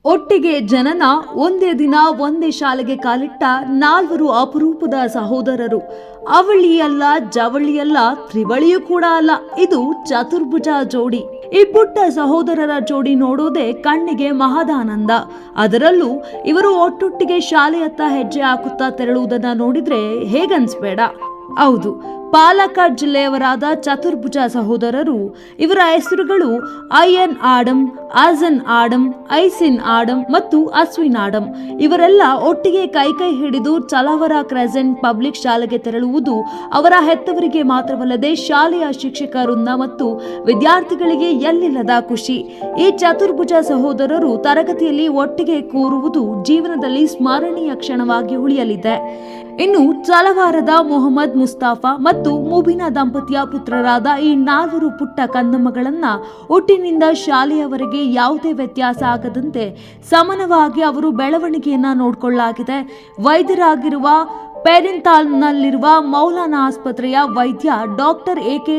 ಒಟ್ಟಿಗೆ ಜನನ, ಒಂದೇ ದಿನ ಒಂದೇ ಶಾಲೆಗೆ ಕಾಲಿಟ್ಟ ನಾಲ್ವರು ಅಪರೂಪದ ಸಹೋದರರು. ಅವಳಿಯಲ್ಲ, ಜವಳಿಯಲ್ಲ, ತ್ರಿವಳಿಯೂ ಕೂಡ ಅಲ್ಲ. ಇದು ಚತುರ್ಭುಜ ಜೋಡಿ. ಈ ಪುಟ್ಟ ಸಹೋದರರ ಜೋಡಿ ನೋಡೋದೇ ಕಣ್ಣಿಗೆ ಮಹದಾನಂದ. ಅದರಲ್ಲೂ ಇವರು ಒಟ್ಟೊಟ್ಟಿಗೆ ಶಾಲೆಯತ್ತ ಹೆಜ್ಜೆ ಹಾಕುತ್ತಾ ತೆರಳುವುದನ್ನ ನೋಡಿದ್ರೆ ಹೇಗನ್ಸ್ಬೇಡ. ಹೌದು, ಪಾಲಕ್ಕಾಡ್ ಜಿಲ್ಲೆಯವರಾದ ಚತುರ್ಭುಜ ಸಹೋದರರು. ಇವರ ಹೆಸರುಗಳು ಅಯ್ಯನ್ ಆಡಂ, ಅಜನ್ ಆಡಂ, ಐಸಿನ್ ಆಡಂ ಮತ್ತು ಅಸ್ವಿನ್ ಆಡಂ. ಇವರೆಲ್ಲ ಒಟ್ಟಿಗೆ ಕೈ ಹಿಡಿದು ಚಲವರ ಕ್ರೆಸೆಂಟ್ ಪಬ್ಲಿಕ್ ಶಾಲೆಗೆ ತೆರಳುವುದು ಅವರ ಹೆತ್ತವರಿಗೆ ಮಾತ್ರವಲ್ಲದೆ ಶಾಲೆಯ ಶಿಕ್ಷಕ ವೃಂದ ಮತ್ತು ವಿದ್ಯಾರ್ಥಿಗಳಿಗೆ ಎಲ್ಲಿಲ್ಲದ ಖುಷಿ. ಈ ಚತುರ್ಭುಜ ಸಹೋದರರು ತರಗತಿಯಲ್ಲಿ ಒಟ್ಟಿಗೆ ಕೂರುವುದು ಜೀವನದಲ್ಲಿ ಸ್ಮರಣೀಯ ಕ್ಷಣವಾಗಿ ಉಳಿಯಲಿದೆ. ಇನ್ನು ಚಲವಾರದ ಮೊಹಮ್ಮದ್ ಮುಸ್ತಾಫಾ ಮತ್ತು ಮುಬಿನಾ ದಂಪತಿಯ ಪುತ್ರರಾದ ಈ ನಾಲ್ವರು ಪುಟ್ಟ ಕಂದಮ್ಮಗಳನ್ನ ಹುಟ್ಟಿನಿಂದ ಶಾಲೆಯವರೆಗೆ ಯಾವುದೇ ವ್ಯತ್ಯಾಸ ಆಗದಂತೆ ಸಮಾನವಾಗಿ ಅವರು ಬೆಳವಣಿಗೆಯನ್ನ ನೋಡಿಕೊಳ್ಳಲಾಗಿದೆ. ವೈದ್ಯರಾಗಿರುವ ಪೆರಿಂತಾಲ್ನಲ್ಲಿರುವ ಮೌಲಾನಾ ಆಸ್ಪತ್ರೆಯ ವೈದ್ಯ ಡಾಕ್ಟರ್ ಎಕೆ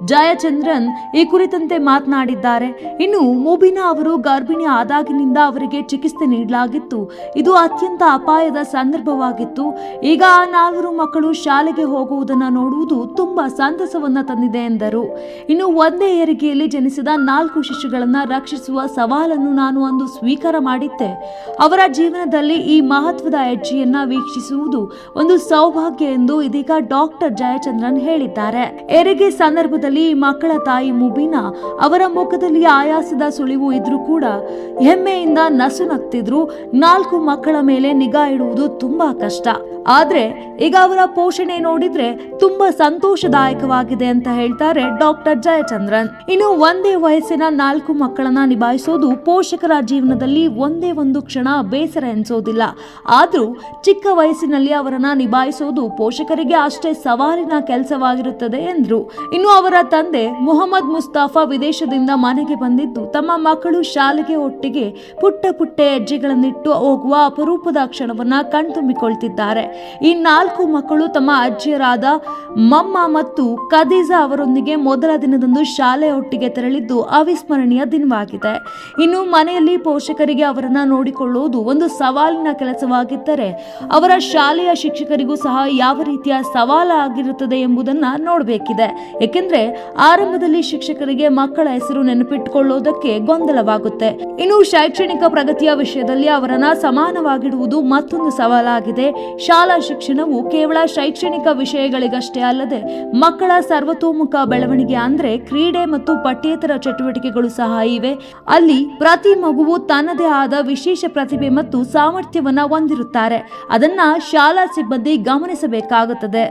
ಜಯಚಂದ್ರನ್ ಈ ಕುರಿತಂತೆ ಮಾತನಾಡಿದ್ದಾರೆ. ಇನ್ನು ಮುಬಿನಾ ಅವರು ಗರ್ಭಿಣಿ ಆದಾಗಿನಿಂದ ಅವರಿಗೆ ಚಿಕಿತ್ಸೆ ನೀಡಲಾಗಿತ್ತು. ಇದು ಅತ್ಯಂತ ಅಪಾಯದ ಸಂದರ್ಭವಾಗಿತ್ತು. ಈಗ ಆ ನಾಲ್ವರು ಮಕ್ಕಳು ಶಾಲೆಗೆ ಹೋಗುವುದನ್ನು ನೋಡುವುದು ತುಂಬಾ ಸಂತಸವನ್ನ ತಂದಿದೆ ಎಂದರು. ಇನ್ನು ಒಂದೇ ಹೆರಿಗೆಯಲ್ಲಿ ಜನಿಸಿದ 4 ಶಿಶುಗಳನ್ನ ರಕ್ಷಿಸುವ ಸವಾಲನ್ನು ನಾನು ಅಂದು ಸ್ವೀಕಾರ ಮಾಡಿದ್ದೆ. ಅವರ ಜೀವನದಲ್ಲಿ ಈ ಮಹತ್ವದ ಹೆಜ್ಜೆಯನ್ನ ವೀಕ್ಷಿಸುವುದು ಒಂದು ಸೌಭಾಗ್ಯ ಎಂದು ಇದೀಗ ಡಾಕ್ಟರ್ ಜಯಚಂದ್ರನ್ ಹೇಳಿದ್ದಾರೆ. ಹೆರಿಗೆ ಸಂದರ್ಭದಲ್ಲಿ ಮಕ್ಕಳ ತಾಯಿ ಮುಬಿನಾ ಅವರ ಮುಖದಲ್ಲಿ ಆಯಾಸದ ಸುಳಿವು ಇದ್ರೂ ಕೂಡ ಹೆಮ್ಮೆಯಿಂದ ನಸು ನಗ್ತಿದ್ರು. 4 ಮಕ್ಕಳ ಮೇಲೆ ನಿಗಾ ಇಡುವುದು ತುಂಬಾ ಕಷ್ಟ. ಆದ್ರೆ ಈಗ ಅವರ ಪೋಷಣೆ ನೋಡಿದ್ರೆ ತುಂಬಾ ಸಂತೋಷದಾಯಕವಾಗಿದೆ ಅಂತ ಹೇಳ್ತಾರೆ ಡಾಕ್ಟರ್ ಜಯಚಂದ್ರನ್. ಇನ್ನು ಒಂದೇ ವಯಸ್ಸಿನ 4 ಮಕ್ಕಳನ್ನ ನಿಭಾಯಿಸೋದು ಪೋಷಕರ ಜೀವನದಲ್ಲಿ ಒಂದೇ ಒಂದು ಕ್ಷಣ ಬೇಸರ ಎನಿಸೋದಿಲ್ಲ. ಆದ್ರೂ ಚಿಕ್ಕ ವಯಸ್ಸಿನಲ್ಲಿ ಅವರನ್ನ ನಿಭಾಯಿಸೋದು ಪೋಷಕರಿಗೆ ಅಷ್ಟೇ ಸವಾಲಿನ ಕೆಲಸವಾಗಿರುತ್ತದೆ ಎಂದ್ರು. ಇನ್ನು ಅವರ ತಂದೆ ಮೊಹಮ್ಮದ್ ಮುಸ್ತಾಫಾ ವಿದೇಶದಿಂದ ಮನೆಗೆ ಬಂದಿದ್ದು ತಮ್ಮ ಮಕ್ಕಳು ಶಾಲೆಗೆ ಒಟ್ಟಿಗೆ ಪುಟ್ಟ ಹೆಜ್ಜೆಗಳನ್ನಿಟ್ಟು ಹೋಗುವ ಅಪರೂಪದ ಕ್ಷಣವನ್ನ ಕಣ್ತುಂಬಿಕೊಳ್ತಿದ್ದಾರೆ. ಈ 4 ಮಕ್ಕಳು ತಮ್ಮ ಅಜ್ಜಿಯರಾದ ಮಮ್ಮ ಮತ್ತು ಖದೀಜಾ ಅವರೊಂದಿಗೆ ಮೊದಲ ದಿನದಂದು ಶಾಲೆ ಒಟ್ಟಿಗೆ ತೆರಳಿದ್ದು ಅವಿಸ್ಮರಣೀಯ ದಿನವಾಗಿದೆ. ಇನ್ನು ಮನೆಯಲ್ಲಿ ಪೋಷಕರಿಗೆ ಅವರನ್ನ ನೋಡಿಕೊಳ್ಳುವುದು ಒಂದು ಸವಾಲಿನ ಕೆಲಸವಾಗಿದ್ದರೆ ಅವರ ಶಾಲೆಯ ಶಿಕ್ಷಕರಿಗೂ ಸಹ ಯಾವ ರೀತಿಯ ಸವಾಲಾಗಿರುತ್ತದೆ ಎಂಬುದನ್ನ ನೋಡಬೇಕಿದೆ. ಏಕೆಂದ್ರೆ ಆರಂಭದಲ್ಲಿ ಶಿಕ್ಷಕರಿಗೆ ಮಕ್ಕಳ ಹೆಸರು ನೆನಪಿಟ್ಟುಕೊಳ್ಳೋದಕ್ಕೆ ಗೊಂದಲವಾಗುತ್ತೆ. ಇನ್ನು ಶೈಕ್ಷಣಿಕ ಪ್ರಗತಿಯ ವಿಷಯದಲ್ಲಿ ಅವರನ್ನ ಸಮಾನವಾಗಿಡುವುದು ಮತ್ತೊಂದು ಸವಾಲಾಗಿದೆ. ಶಾಲಾ ಶಿಕ್ಷಣವು ಕೇವಲ ಶೈಕ್ಷಣಿಕ ವಿಷಯಗಳಿಗಷ್ಟೇ ಅಲ್ಲದೆ ಮಕ್ಕಳ ಸರ್ವತೋಮುಖ ಬೆಳವಣಿಗೆ ಅಂದ್ರೆ ಕ್ರೀಡೆ ಮತ್ತು ಪಠ್ಯೇತರ ಚಟುವಟಿಕೆಗಳು ಸಹ ಇವೆ. ಅಲ್ಲಿ ಪ್ರತಿ ಮಗುವು ತನ್ನದೇ ಆದ ವಿಶೇಷ ಪ್ರತಿಭೆ ಮತ್ತು ಸಾಮರ್ಥ್ಯವನ್ನ ಹೊಂದಿರುತ್ತಾರೆ. ಅದನ್ನ ಶಾಲಾ ಸಿಬ್ಬಂದಿ ಗಮನಿಸಬೇಕಾಗುತ್ತದೆ.